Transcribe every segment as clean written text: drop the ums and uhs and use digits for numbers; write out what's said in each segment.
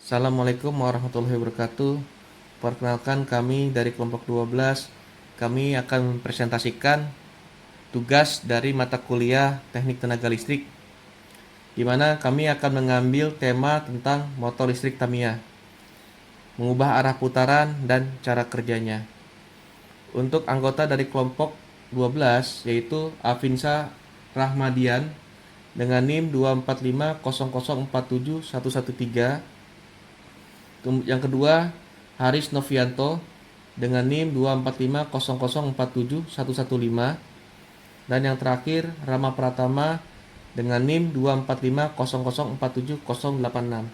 Assalamualaikum warahmatullahi wabarakatuh. Perkenalkan, kami dari kelompok 12. Kami akan mempresentasikan tugas dari mata kuliah Teknik Tenaga Listrik, di mana kami akan mengambil tema tentang motor listrik Tamiya, mengubah arah putaran dan cara kerjanya. Untuk anggota dari kelompok 12 yaitu Afinsa Rahmadian dengan NIM 24500471113. Yang kedua, Haris Novianto dengan NIM 24500471115. Dan yang terakhir, Rama Pratama dengan NIM 24500470086.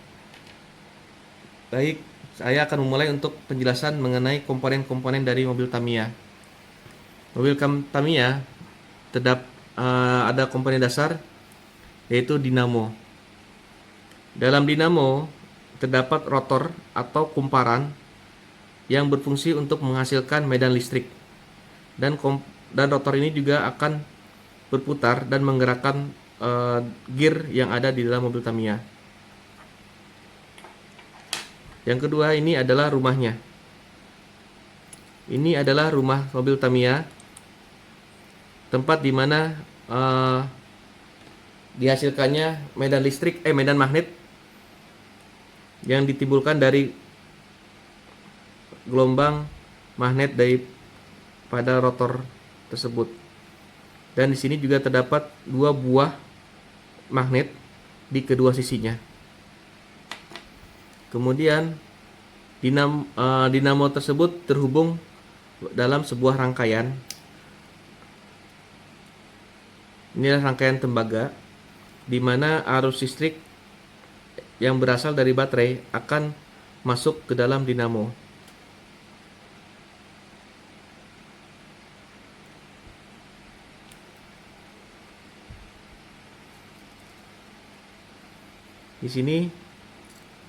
Baik, saya akan memulai untuk penjelasan mengenai komponen-komponen dari mobil Tamiya. Mobil Tamiya ada komponen dasar yaitu dinamo. Dalam dinamo terdapat rotor atau kumparan yang berfungsi untuk menghasilkan medan listrik, dan rotor ini juga akan berputar dan menggerakkan gear yang ada di dalam mobil Tamiya. Yang kedua, ini adalah rumahnya. Ini adalah rumah mobil Tamiya, tempat di mana dihasilkannya medan magnet yang ditimbulkan dari gelombang magnet pada rotor tersebut. Dan di sini juga terdapat 2 buah magnet di kedua sisinya. Kemudian dinamo tersebut terhubung dalam sebuah rangkaian. Inilah rangkaian tembaga di mana arus listrik yang berasal dari baterai akan masuk ke dalam dinamo. Di sini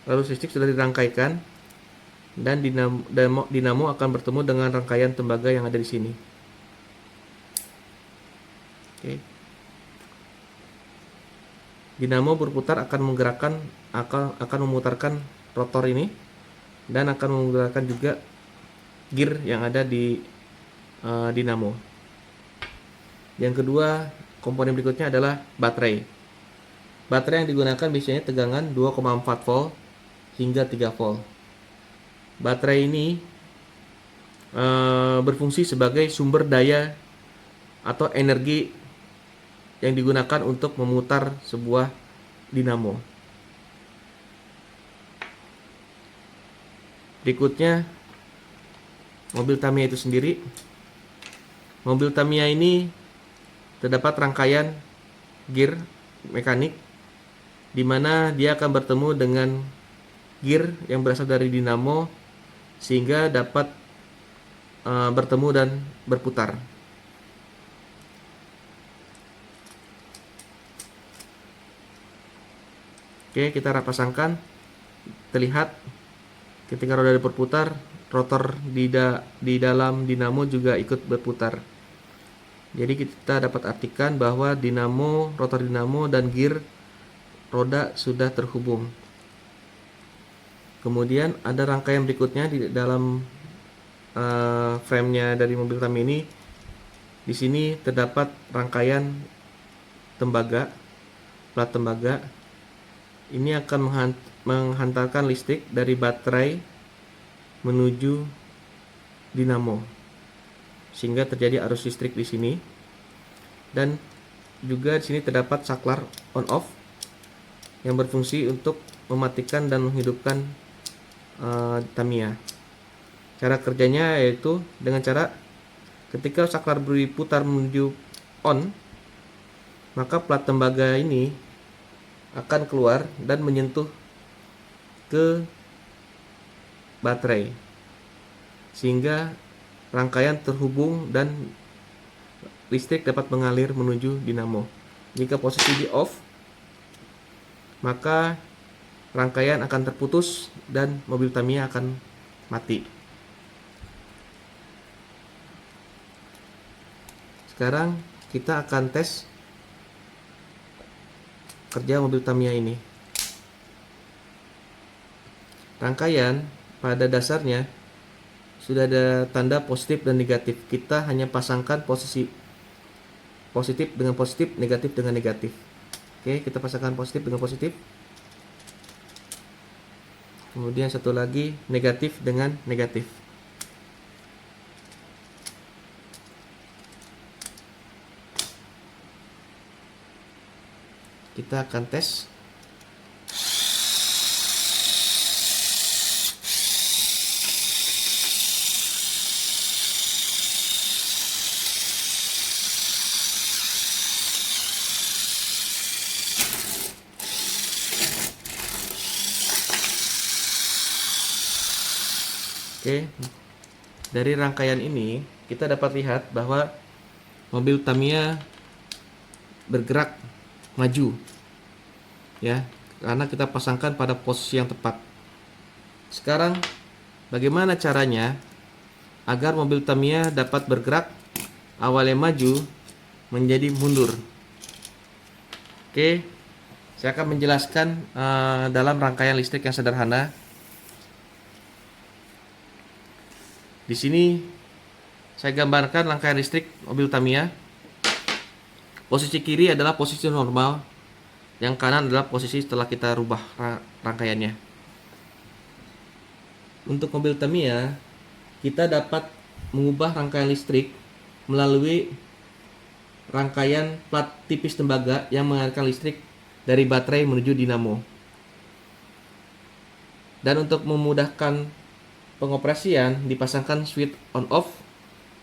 arus listrik sudah dirangkaikan dan dinamo akan bertemu dengan rangkaian tembaga yang ada di sini. Oke. Dinamo berputar akan memutarkan rotor ini dan akan menggerakkan juga gear yang ada di dinamo. Yang kedua, komponen berikutnya adalah baterai. Baterai yang digunakan biasanya tegangan 2,4 volt hingga 3 volt. Baterai ini berfungsi sebagai sumber daya atau energi yang digunakan untuk memutar sebuah dinamo. Berikutnya, mobil Tamiya itu sendiri. Mobil Tamiya ini terdapat rangkaian gear mekanik di mana dia akan bertemu dengan gear yang berasal dari dinamo sehingga dapat bertemu dan berputar. Oke, kita pasangkan. Terlihat ketika roda berputar, rotor di dalam dinamo juga ikut berputar. Jadi kita dapat artikan bahwa rotor dinamo dan gear roda sudah terhubung. Kemudian ada rangkaian berikutnya di dalam frame-nya dari mobil Tamiya ini. Di sini terdapat rangkaian plat tembaga. Ini akan menghantarkan listrik dari baterai menuju dinamo, sehingga terjadi arus listrik di sini. Dan juga di sini terdapat saklar on off yang berfungsi untuk mematikan dan menghidupkan Tamiya. Cara kerjanya yaitu dengan cara ketika saklar berputar menuju on, maka plat tembaga ini akan keluar dan menyentuh ke baterai sehingga rangkaian terhubung dan listrik dapat mengalir menuju dinamo. Jika posisi di off, maka rangkaian akan terputus dan mobil Tamiya akan mati. Sekarang kita akan tes kerja mobil Tamiya ini. rangkaian pada dasarnya sudah ada tanda positif dan negatif. Kita hanya pasangkan posisi positif dengan positif, negatif dengan negatif. Oke, kita pasangkan positif dengan positif. Kemudian satu lagi negatif dengan negatif. Kita akan tes. Oke, dari rangkaian ini kita dapat lihat bahwa mobil Tamiya bergerak maju, ya, karena kita pasangkan pada posisi yang tepat. Sekarang, bagaimana caranya agar mobil Tamiya dapat bergerak awalnya maju menjadi mundur? Oke, saya akan menjelaskan dalam rangkaian listrik yang sederhana. Di sini saya gambarkan rangkaian listrik mobil Tamiya. Posisi kiri adalah posisi normal, yang kanan adalah posisi setelah kita rubah rangkaiannya. Untuk mobil Tamiya, kita dapat mengubah rangkaian listrik melalui rangkaian plat tipis tembaga yang mengalirkan listrik dari baterai menuju dinamo. Dan untuk memudahkan pengoperasian, dipasangkan switch on off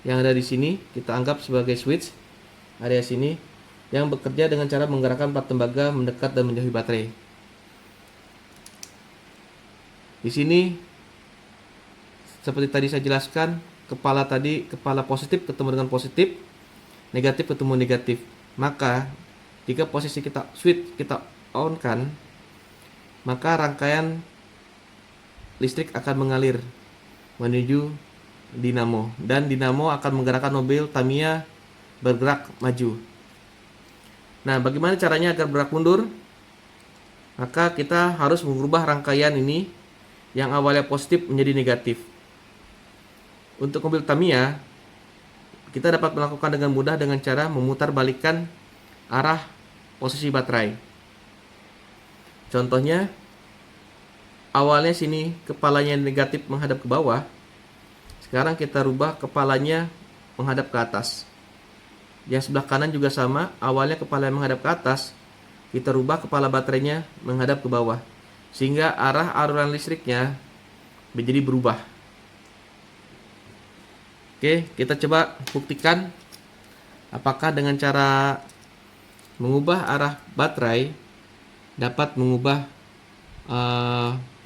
yang ada di sini. Kita anggap sebagai switch area sini yang bekerja dengan cara menggerakkan plat tembaga mendekat dan menjauhi baterai. Di sini seperti tadi saya jelaskan, kepala positif ketemu dengan positif, negatif ketemu negatif. Maka jika posisi kita switch kita on kan, maka rangkaian listrik akan mengalir menuju dinamo, dan dinamo akan menggerakkan mobil Tamiya bergerak maju. Nah, bagaimana caranya agar bergerak mundur? Maka kita harus mengubah rangkaian ini yang awalnya positif menjadi negatif. Untuk mobil Tamiya, kita dapat melakukan dengan mudah dengan cara memutar balikan arah posisi baterai. Contohnya, awalnya sini kepalanya negatif menghadap ke bawah. Sekarang kita rubah kepalanya menghadap ke atas. Yang sebelah kanan juga sama, awalnya kepala menghadap ke atas, kita rubah kepala baterainya menghadap ke bawah, sehingga arah aliran listriknya menjadi berubah. Oke, kita coba buktikan apakah dengan cara mengubah arah baterai dapat mengubah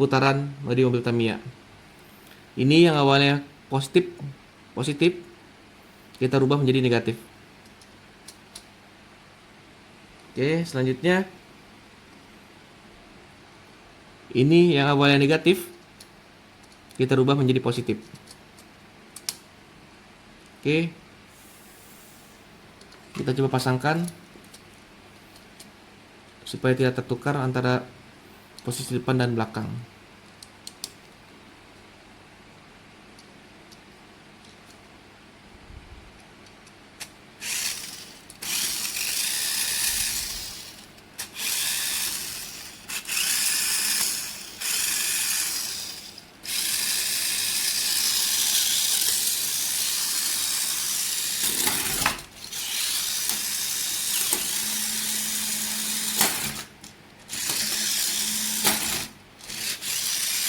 putaran di mobil Tamiya. Ini yang awalnya positif kita rubah menjadi negatif. Oke, selanjutnya ini yang awalnya negatif kita rubah menjadi positif. Oke, kita coba pasangkan supaya tidak tertukar antara posisi depan dan belakang.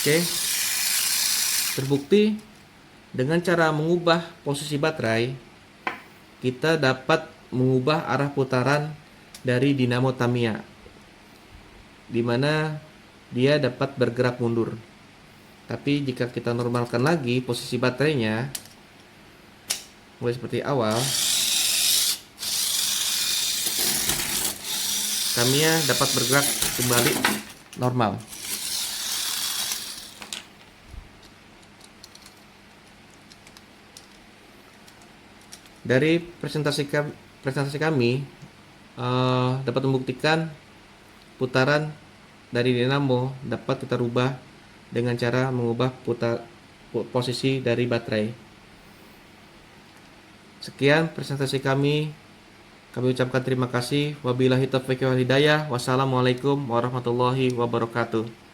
Oke, terbukti dengan cara mengubah posisi baterai, kita dapat mengubah arah putaran dari dinamo Tamiya, di mana dia dapat bergerak mundur. Tapi jika kita normalkan lagi posisi baterainya, mulai seperti awal, Tamiya dapat bergerak kembali normal. Dari presentasi kami dapat membuktikan putaran dari dinamo dapat kita rubah dengan cara mengubah posisi dari baterai. Sekian presentasi kami. Kami ucapkan terima kasih. Wabillahi taufiq wal hidayah. Wassalamualaikum warahmatullahi wabarakatuh.